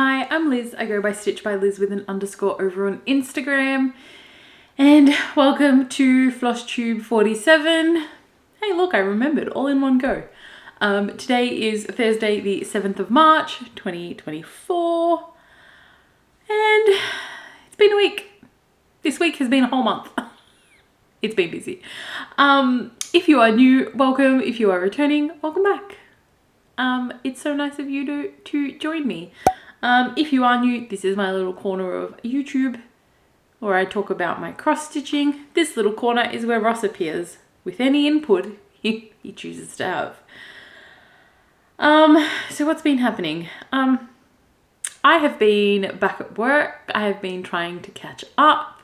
Hi, I'm Liz. I go by Stitch by Liz with an underscore over on Instagram. And welcome to Flosstube 47. Hey, look, I remembered all in one go. Today is Thursday, the 7th of March, 2024. And it's been a week. This week has been a whole month. It's been busy. If you are new, welcome. If you are returning, welcome back. It's so nice of you to join me. If you are new, this is my little corner of YouTube where I talk about my cross stitching. This little corner is where Ross appears with any input he chooses to have. So what's been happening? I have been back at work. I have been trying to catch up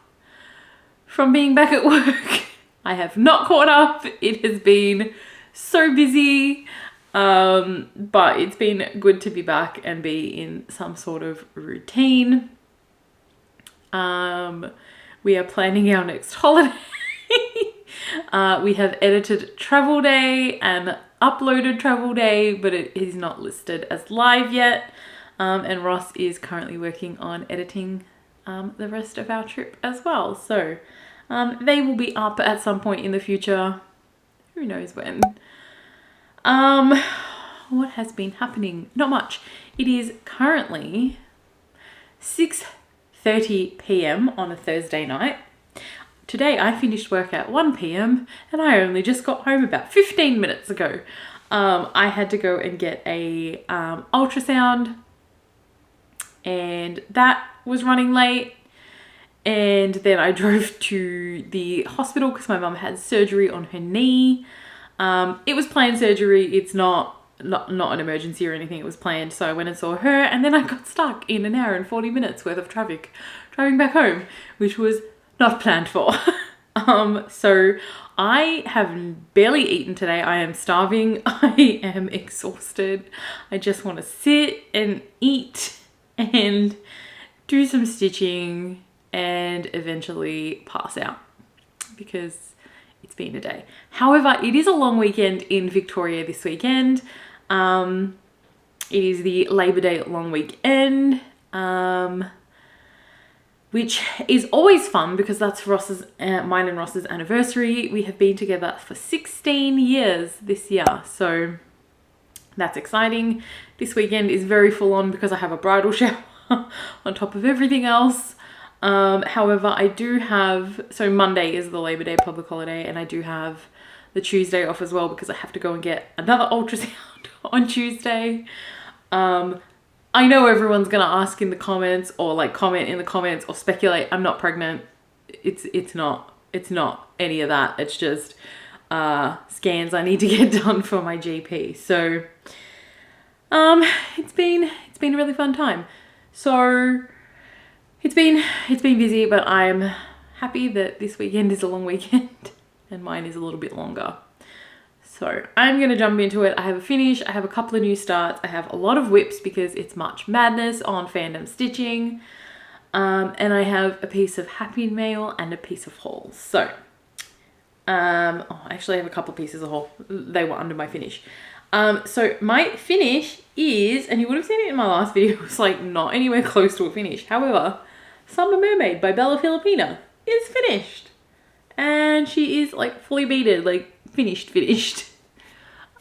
from being back at work. I have not caught up. It has been so busy. But it's been good to be back and be in some sort of routine. We are planning our next holiday. We have edited Travel Day and uploaded Travel Day, but it is not listed as live yet. And Ross is currently working on editing the rest of our trip as well. So they will be up at some point in the future. Who knows when. What has been happening? Not much. It is currently 6:30 p.m. on a Thursday night. Today I finished work at 1 p.m. and I only just got home about 15 minutes ago. I had to go and get a ultrasound and that was running late. And then I drove to the hospital because my mum had surgery on her knee. It was planned surgery. It's not an emergency or anything. It was planned. So I went and saw her and then I got stuck in an hour and 40 minutes worth of traffic driving back home, which was not planned for. So I have barely eaten today. I am starving. I am exhausted. I just want to sit and eat and do some stitching and eventually pass out because it's been a day. However, it is a long weekend in Victoria this weekend. It is the Labor Day long weekend, which is always fun because that's mine and Ross's anniversary. We have been together for 16 years this year, so that's exciting. This weekend is very full on because I have a bridal shower on top of everything else. However, I do have, so Monday is the Labor Day public holiday and I do have the Tuesday off as well because I have to go and get another ultrasound on Tuesday. I know everyone's gonna ask in the comments or like comment in the comments or speculate. I'm not pregnant. It's not any of that. It's just scans I need to get done for my GP. So it's been a really fun time. So it's been busy, but I'm happy that this weekend is a long weekend and mine is a little bit longer. So I'm going to jump into it. I have a finish. I have a couple of new starts. I have a lot of whips because it's March Madness on Fandom Stitching. And I have a piece of Happy Mail and a piece of haul. So, actually I have a couple of pieces of haul. They were under my finish. So my finish is, and you would have seen it in my last video, it's like not anywhere close to a finish. However, Summer Mermaid by Bella Filipina is finished. And she is like fully beaded, like finished.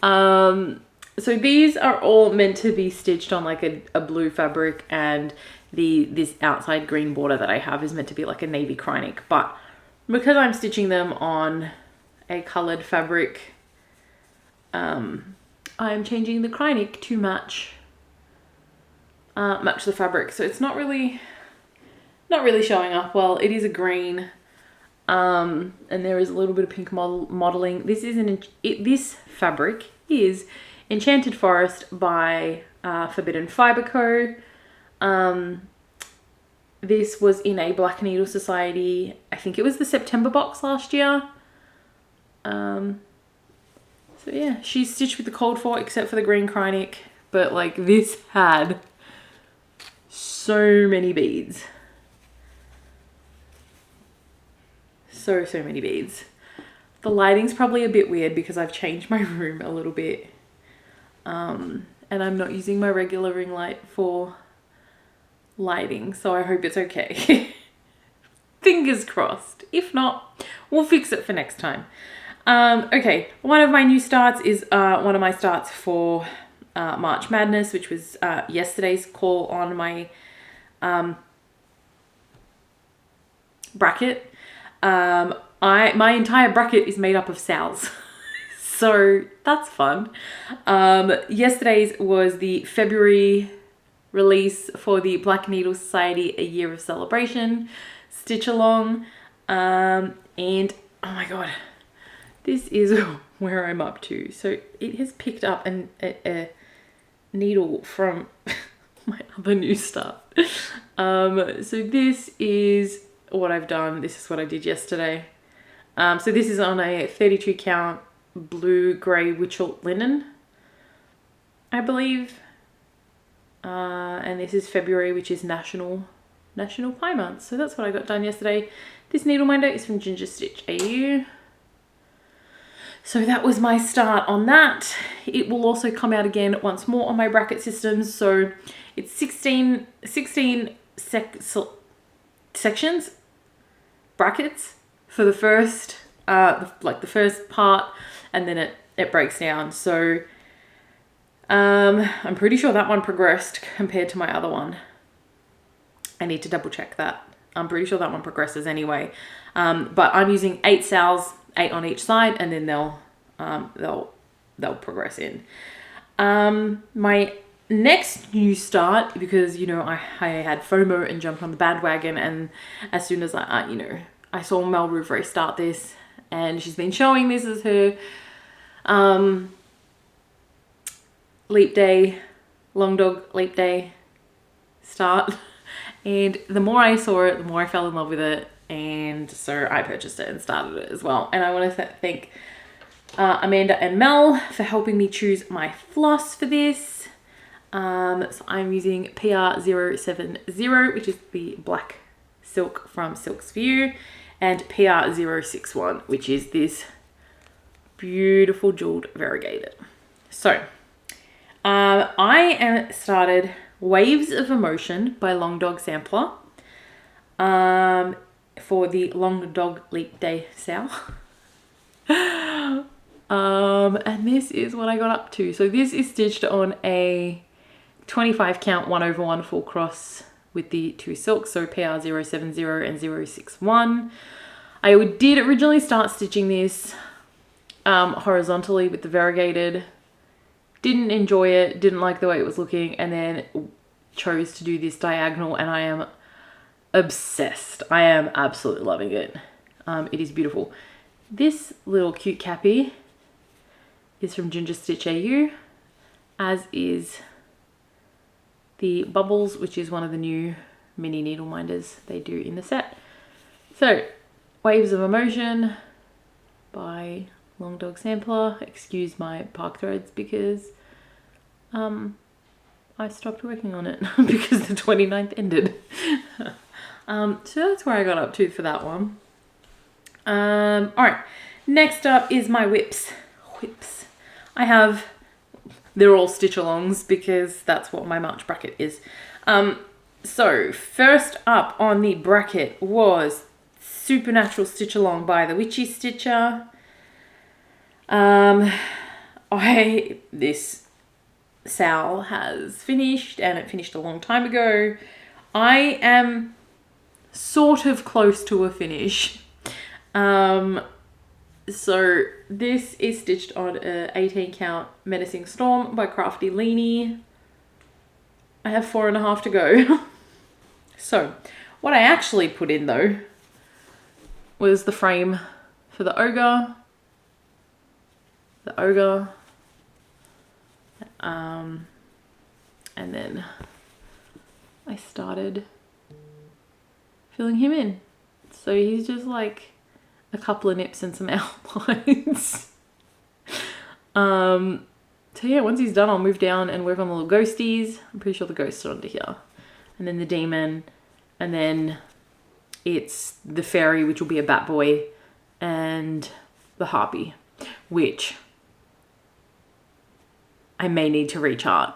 So these are all meant to be stitched on like a blue fabric, and this outside green border that I have is meant to be like a navy Krynic. But because I'm stitching them on a colored fabric, I'm changing the Krynic to match the fabric. So it's not really showing up well. It is a green. And there is a little bit of pink modeling. This fabric is Enchanted Forest by Forbidden Fibre Co. This was in a Black Needle Society. I think it was the September box last year. So yeah, she's stitched with the cold for except for the green Krynic, but like this had so many beads. So many beads. The lighting's probably a bit weird because I've changed my room a little bit. And I'm not using my regular ring light for lighting, so I hope it's okay. Fingers crossed. If not, we'll fix it for next time. Okay, one of my new starts is one of my starts for March Madness, which was yesterday's call on my bracket. My entire bracket is made up of sals. So that's fun. Yesterday's was the February release for the Black Needle Society A Year of Celebration stitch along. And oh my god, this is where I'm up to. So it has picked up a needle from my other new start. So this is what I've done. This is what I did yesterday. So this is on a 32 count blue grey Witchelt linen, I believe. And this is February, which is National Pie Month. So that's what I got done yesterday. This needle minder is from Ginger Stitch AU. So that was my start on that. It will also come out again once more on my bracket systems. So it's 16 sections, brackets for the first, like the first part, and then it breaks down. So I'm pretty sure that one progressed compared to my other one. I need to double check that. I'm pretty sure that one progresses anyway. But I'm using 8 sals, 8 on each side, and then they'll progress in. My next new start, because you know I had FOMO and jumped on the bandwagon, and as soon as I saw Mel Rouvray start this, and she's been showing this as her leap day, long dog leap day start. And the more I saw it, the more I fell in love with it. And so I purchased it and started it as well. And I want to thank Amanda and Mel for helping me choose my floss for this. So I'm using PR070, which is the black silk from Silks For You, and PR061, which is this beautiful jeweled variegated. So I am started Waves of Emotion by Long Dog Sampler for the Long Dog Leap Day sale. And this is what I got up to. So this is stitched on a 25 count 1/1 full cross with the 2 silks, so PR070 and 061. I did originally start stitching this horizontally with the variegated. Didn't enjoy it, didn't like the way it was looking, and then chose to do this diagonal, and I am obsessed. I am absolutely loving it. It is beautiful. This little cute cappy is from Ginger Stitch AU, as is the Bubbles, which is one of the new mini needle minders they do in the set. So, Waves of Emotion by Long Dog Sampler. Excuse my park threads because I stopped working on it because the 29th ended. So that's where I got up to for that one. All right, next up is my whips. They're all stitch alongs because that's what my March bracket is. So first up on the bracket was Supernatural Stitch Along by the Witchy Stitcher. This sal has finished, and it finished a long time ago. I am sort of close to a finish. So this is stitched on a 18 count Menacing Storm by Crafty Leanie. I have 4.5 to go. So what I actually put in though was the frame for the ogre. And then I started filling him in. So he's just like a couple of nips and some outlines. So yeah, once he's done, I'll move down and work on the little ghosties. I'm pretty sure the ghosts are under here. And then the demon, and then it's the fairy, which will be a bat boy, and the harpy, which I may need to rechart.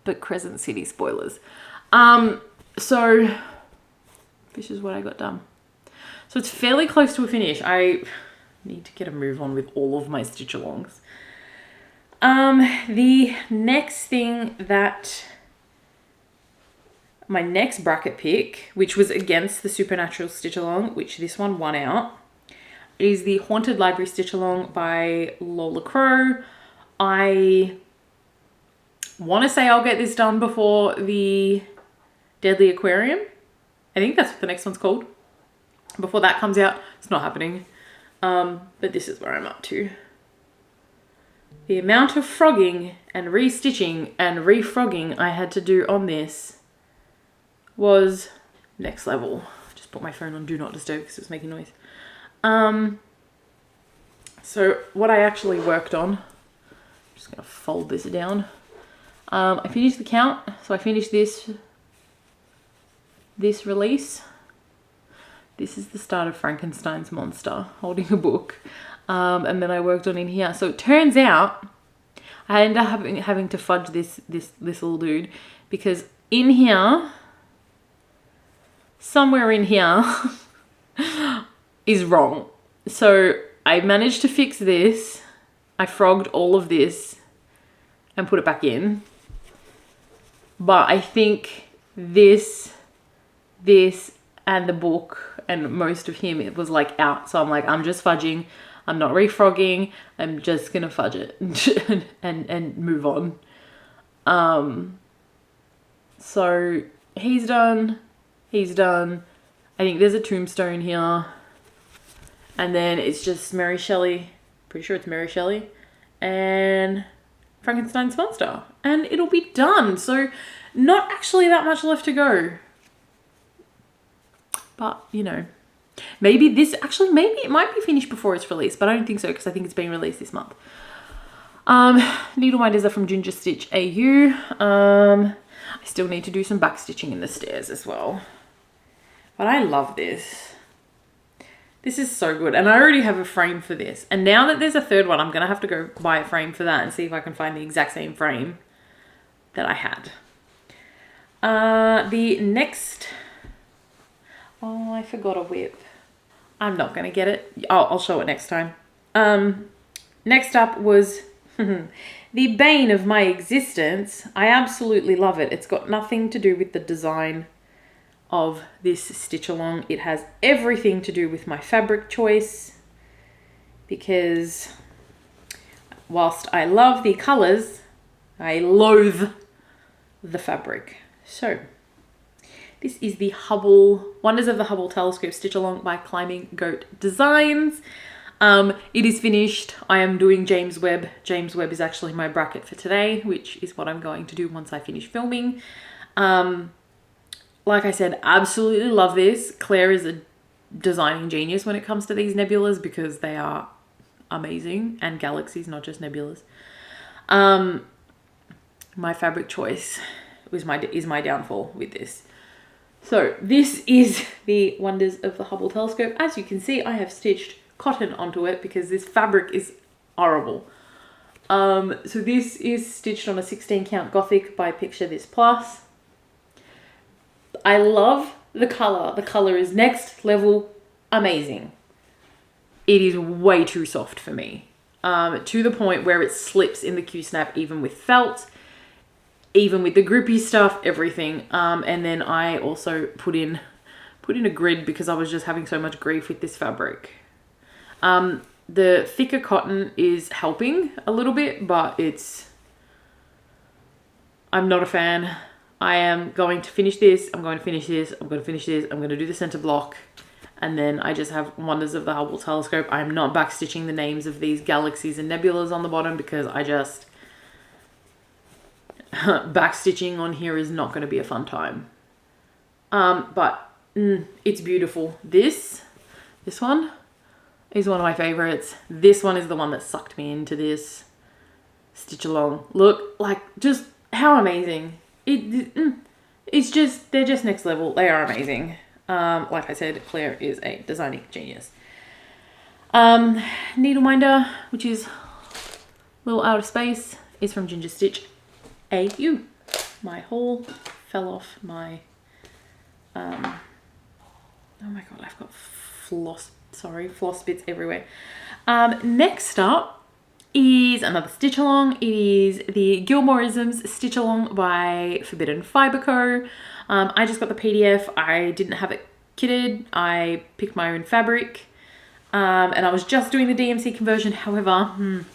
but Crescent City spoilers. So this is what I got done. So it's fairly close to a finish. I need to get a move on with all of my stitch alongs. The next thing that my next bracket pick, which was against the Supernatural stitch along, which this one won out, is the Haunted Library stitch along by Lola Crow. I want to say I'll get this done before the Deadly Aquarium. I think that's what the next one's called. Before that comes out. It's not happening. But this is where I'm up to. The amount of frogging and restitching and refrogging I had to do on this was next level. Just put my phone on Do Not Disturb because it was making noise. So what I actually worked on, I'm just going to fold this down. I finished the count. So I finished this release. This is the start of Frankenstein's monster holding a book. And then I worked on in here. So it turns out I ended up having to fudge this little dude, because in here, somewhere in here is wrong. So I managed to fix this. I frogged all of this and put it back in. But I think this and the book and most of him, it was like out. So I'm like, I'm just fudging. I'm not refrogging. I'm just gonna fudge it and move on. So he's done. I think there's a tombstone here. And then it's just Mary Shelley. Pretty sure it's Mary Shelley. And Frankenstein's monster. And it'll be done. So not actually that much left to go. But, you know, maybe it might be finished before it's released, but I don't think so because I think it's being released this month. Needle minders are from Ginger Stitch AU. I still need to do some back stitching in the stairs as well. But I love this. This is so good. And I already have a frame for this. And now that there's a third one, I'm going to have to go buy a frame for that and see if I can find the exact same frame that I had. The next... Oh, I forgot a whip. I'm not going to get it. I'll show it next time. Next up was the bane of my existence. I absolutely love it. It's got nothing to do with the design of this stitch along. It has everything to do with my fabric choice, because whilst I love the colors, I loathe the fabric. So this is the Hubble, Wonders of the Hubble Telescope stitch along by Climbing Goat Designs. It is finished. I am doing James Webb. James Webb is actually my bracket for today, which is what I'm going to do once I finish filming. Like I said, absolutely love this. Claire is a designing genius when it comes to these nebulas because they are amazing, and galaxies, not just nebulas. My fabric choice is my downfall with this. So this is the Wonders of the Hubble Telescope. As you can see, I have stitched cotton onto it because this fabric is horrible. So this is stitched on a 16 count Gothic by Picture This Plus. I love the color. The color is next level amazing. It is way too soft for me. To the point where it slips in the Q-snap even with felt, even with the grippy stuff, everything. And then I also put in a grid because I was just having so much grief with this fabric. The thicker cotton is helping a little bit, but I'm not a fan. I am going to finish this. I'm going to finish this. I'm going to finish this. I'm going to do the center block. And then I just have Wonders of the Hubble Telescope. I'm not backstitching the names of these galaxies and nebulas on the bottom because I just... backstitching on here is not going to be a fun time. But it's beautiful. This one is one of my favorites. This one is the one that sucked me into this stitch along. Look, like, just how amazing. It's just, they're just next level. They are amazing. Like I said, Claire is a designing genius. Needle minder, which is a little out of space, is from Ginger Stitch AU. my haul. Fell off my, oh my God, I've got floss bits everywhere. Next up is another stitch along. It is the Gilmorisms Stitch Along by Forbidden Fibre Co. I just got the PDF. I didn't have it kitted. I picked my own fabric. And I was just doing the DMC conversion. However, I'm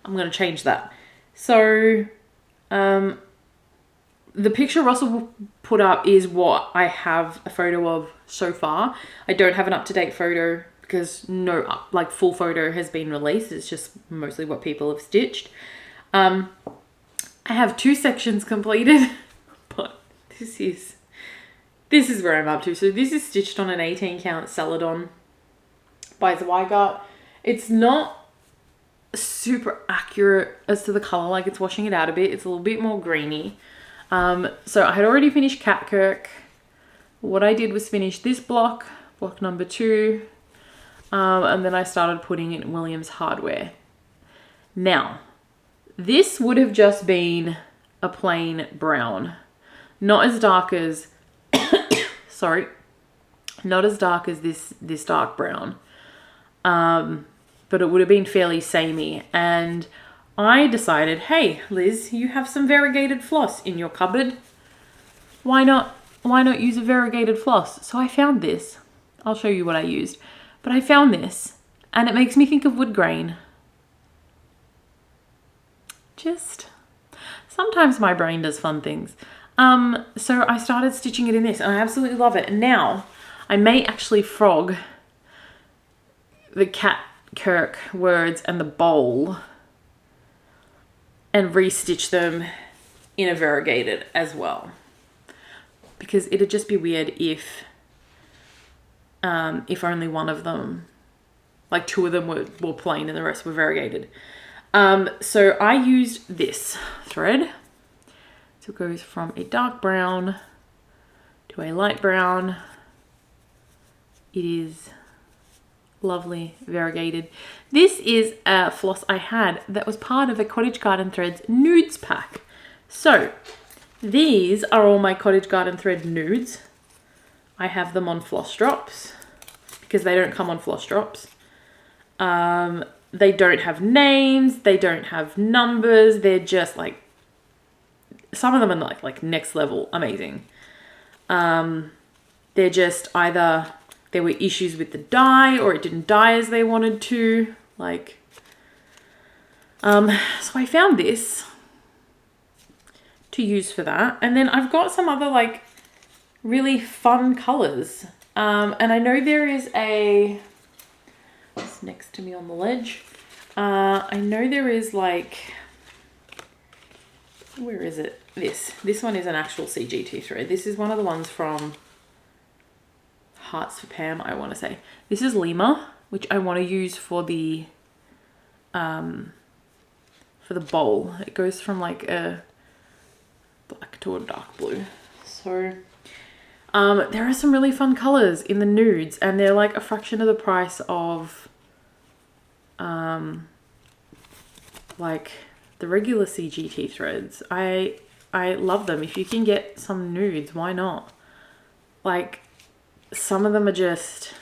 going to change that. So, the picture Russell put up is what I have a photo of so far. I don't have an up-to-date photo because no full photo has been released. It's just mostly what people have stitched. I have 2 sections completed, but this is where I'm up to. So this is stitched on an 18 count Celadon by Zweigart. It's not super accurate as to the color, like it's washing it out a bit. It's a little bit more greeny. So I had already finished Catkirk. What I did was finish this block number 2, and then I started putting in Williams Hardware. Now, this would have just been a plain brown, not as dark as, sorry, not as dark as this dark brown, but it would have been fairly samey. And I decided, hey, Liz, you have some variegated floss in your cupboard. Why not use a variegated floss? So I found this. I'll show you what I used. But I found this, and it makes me think of wood grain. Just, sometimes my brain does fun things. So I started stitching it in this, and I absolutely love it. And now I may actually frog the Catkirk words and the bowl and restitch them in a variegated as well, because it'd just be weird if only one of them, like 2 of them were plain and the rest were variegated. So I used this thread. So it goes from a dark brown to a light brown. It is lovely variegated. This is a floss I had that was part of a Cottage Garden Threads Nudes pack. So these are all my Cottage Garden Thread nudes. I have them on floss drops because they don't come on floss drops. They don't have names, they don't have numbers, they're just like, some of them are like next level amazing. They're just either there were issues with the dye or it didn't dye as they wanted to, like, so I found this to use for that. And then I've got some other like really fun colors. And I know there is it's next to me on the ledge. I know there is like, where is it? This one is an actual CGT thread. This is one of the ones from Hearts for Pam, I want to say. This is Lima, which I want to use for the bowl. It goes from like a black to a dark blue. So there are some really fun colors in the nudes, and they're like a fraction of the price of like the regular CGT threads. I love them. If you can get some nudes, why not? Like, some of them are just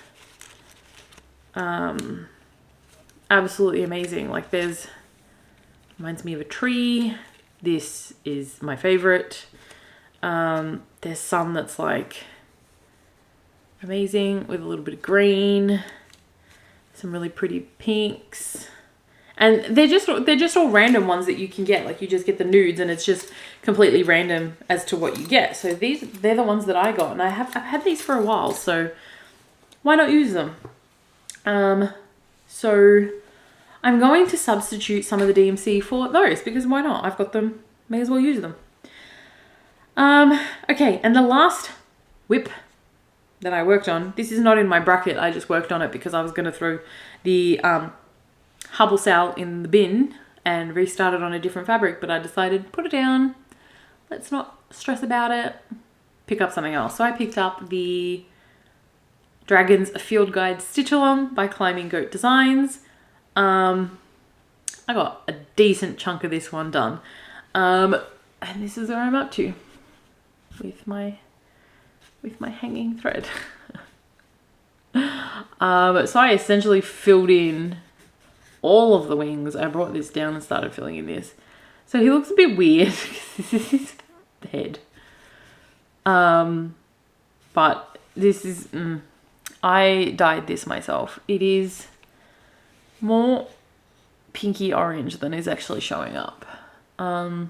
absolutely amazing. Like, reminds me of a tree. This is my favorite. There's some that's like amazing with a little bit of green, some really pretty pinks, and they're just all random ones that you can get. Like, you just get the nudes and it's just completely random as to what you get. So they're the ones that I got, and I've had these for a while, so why not use them? So I'm going to substitute some of the DMC for those, because why not? I've got them, may as well use them. Okay, and the last whip that I worked on, this is not in my bracket, I just worked on it because I was going to throw the Hubble sale in the bin and restart it on a different fabric, but I decided, put it down, let's not stress about it, pick up something else. So I picked up the Dragons A Field Guide Stitch Along by Climbing Goat Designs. I got a decent chunk of this one done. And this is where I'm up to with my hanging thread. So I essentially filled in all of the wings. I brought this down and started filling in this. So he looks a bit weird because this is his head. But this is, I dyed this myself. It is more pinky orange than is actually showing up. But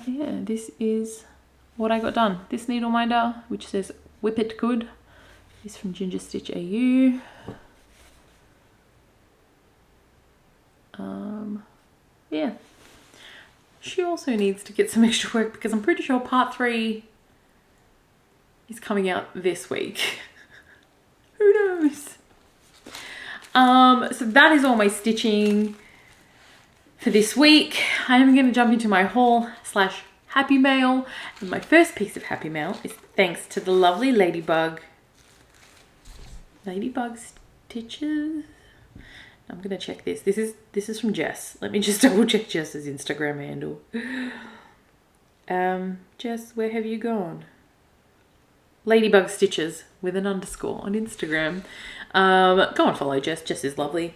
yeah, this is what I got done. This needle minder, which says Whip It Good, is from Ginger Stitch AU. Yeah. She also needs to get some extra work because I'm pretty sure part 3 is coming out this week. Who knows? So that is all my stitching for this week. I am going to jump into my haul / happy mail. And my first piece of happy mail is thanks to the lovely Ladybug Stitches. I'm gonna check this. This is from Jess. Let me just double check Jess's Instagram handle. Jess, where have you gone? Ladybug Stitches with an underscore on Instagram. Go and follow Jess. Jess is lovely.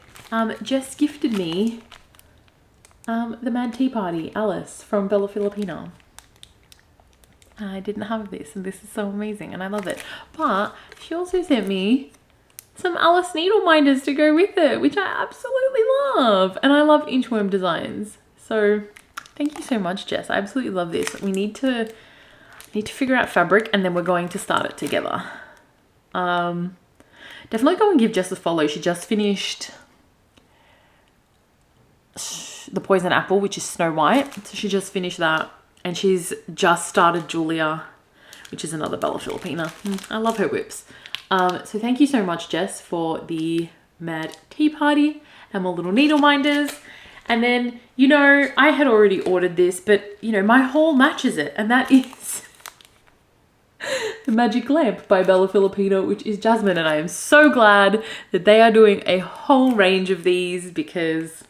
Jess gifted me the Mad Tea Party Alice from Bella Filipina. I didn't have this, and this is so amazing, and I love it. But she also sent me some Alice needle minders to go with it, which I absolutely love. And I love inchworm designs. So thank you so much, Jess. I absolutely love this. We need to figure out fabric, and then we're going to start it together. Definitely go and give Jess a follow. She just finished the Poison Apple, which is Snow White. So she just finished that, and she's just started Julia, which is another Bella Filipina. I love her whips. So thank you so much, Jess, for the Mad Tea Party and my little needle minders. And then, you know, I had already ordered this, but, you know, my haul matches it. And that is the Magic Lamp by Bella Filipina, which is Jasmine. And I am so glad that they are doing a whole range of these because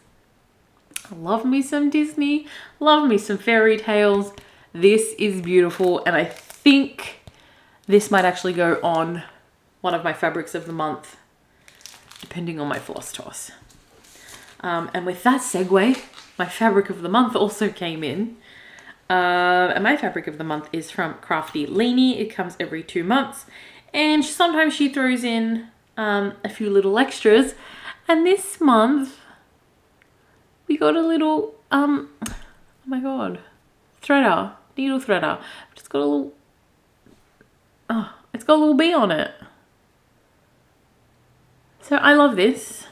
I love me some Disney, love me some fairy tales. This is beautiful. And I think this might actually go on one of my fabrics of the month, depending on my floss toss. And with that segue, my fabric of the month also came in. And my fabric of the month is from Crafty Leanie. It comes every 2 months. And sometimes she throws in a few little extras. And this month, we got a little, oh my God, threader, needle threader. It's got a little, it's got a little bee on it. So I love this,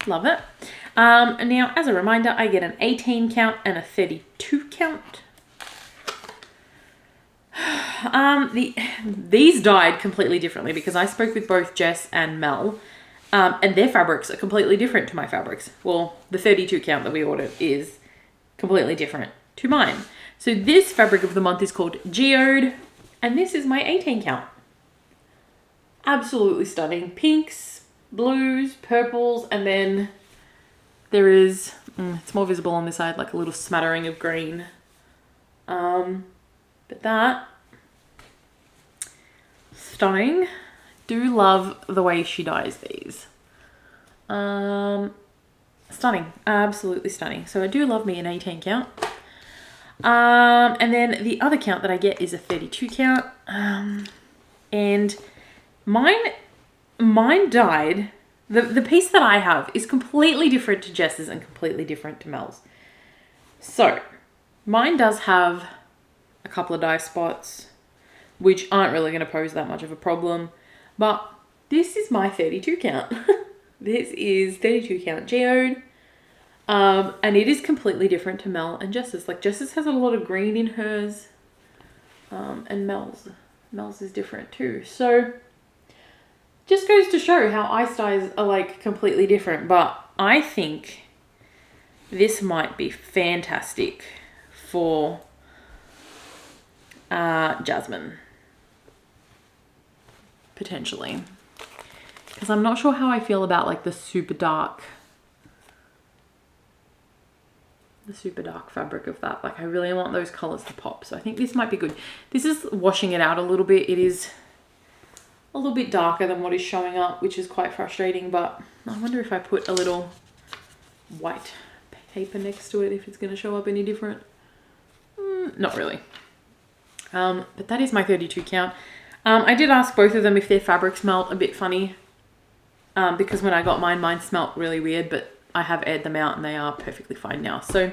love it. And now as a reminder, I get an 18 count and a 32 count. These dyed completely differently because I spoke with both Jess and Mel, and their fabrics are completely different to my fabrics. Well, the 32 count that we ordered is completely different to mine. So this fabric of the month is called Geode, and this is my 18 count. Absolutely stunning. Pinks, blues, purples, and then there is, it's more visible on this side, like a little smattering of green. But that, stunning. Do love the way she dyes these. Stunning, absolutely stunning. So I do love me an 18 count. And then the other count that I get is a 32 count. And mine dyed, the piece that I have is completely different to Jess's and completely different to Mel's. So mine does have a couple of dye spots, which aren't really going to pose that much of a problem. But this is my 32 count. This is 32 count geode. And it is completely different to Mel and Jess's. Like Jess's has a lot of green in hers. And Mel's is different too. So just goes to show how ice dyes are like completely different. But I think this might be fantastic for Jasmine. Potentially. Because I'm not sure how I feel about like the super dark the super dark fabric of that. Like I really want those colors to pop. So I think this might be good. This is washing it out a little bit. It is a little bit darker than what is showing up, which is quite frustrating, but I wonder if I put a little white paper next to it, if it's going to show up any different. Not really. But that is my 32 count. I did ask both of them if their fabric smelled a bit funny, because when I got mine smelled really weird, but I have aired them out and they are perfectly fine now. So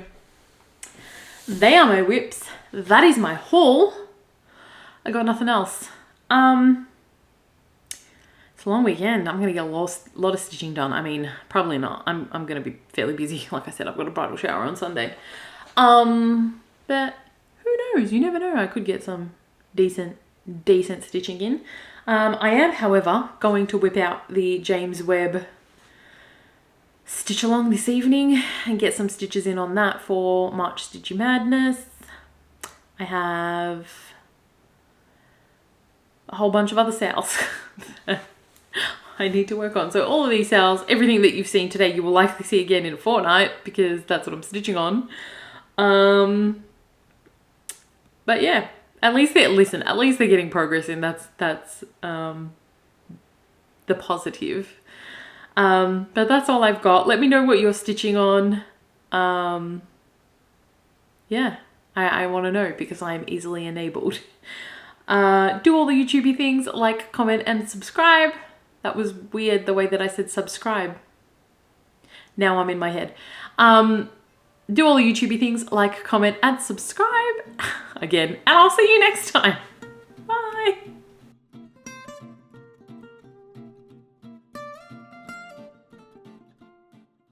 they are my whips. That is my haul. I got nothing else. It's a long weekend. I'm going to get a lot of stitching done. I mean, probably not. I'm going to be fairly busy. Like I said, I've got a bridal shower on Sunday. But who knows? You never know. I could get some decent stitching in. I am, however, going to whip out the James Webb stitch along this evening and get some stitches in on that for March Stitchy Madness. I have a whole bunch of other sales I need to work on. So all of these sales, everything that you've seen today, you will likely see again in a fortnight because that's what I'm stitching on. But yeah, at least they're getting progress in. That's the positive. But that's all I've got. Let me know what you're stitching on. Yeah, I want to know because I am easily enabled. Do all the YouTubey things, like, comment, and subscribe. That was weird the way that I said subscribe. Now I'm in my head. Do all the YouTubey things, like, comment, and subscribe again. And I'll see you next time.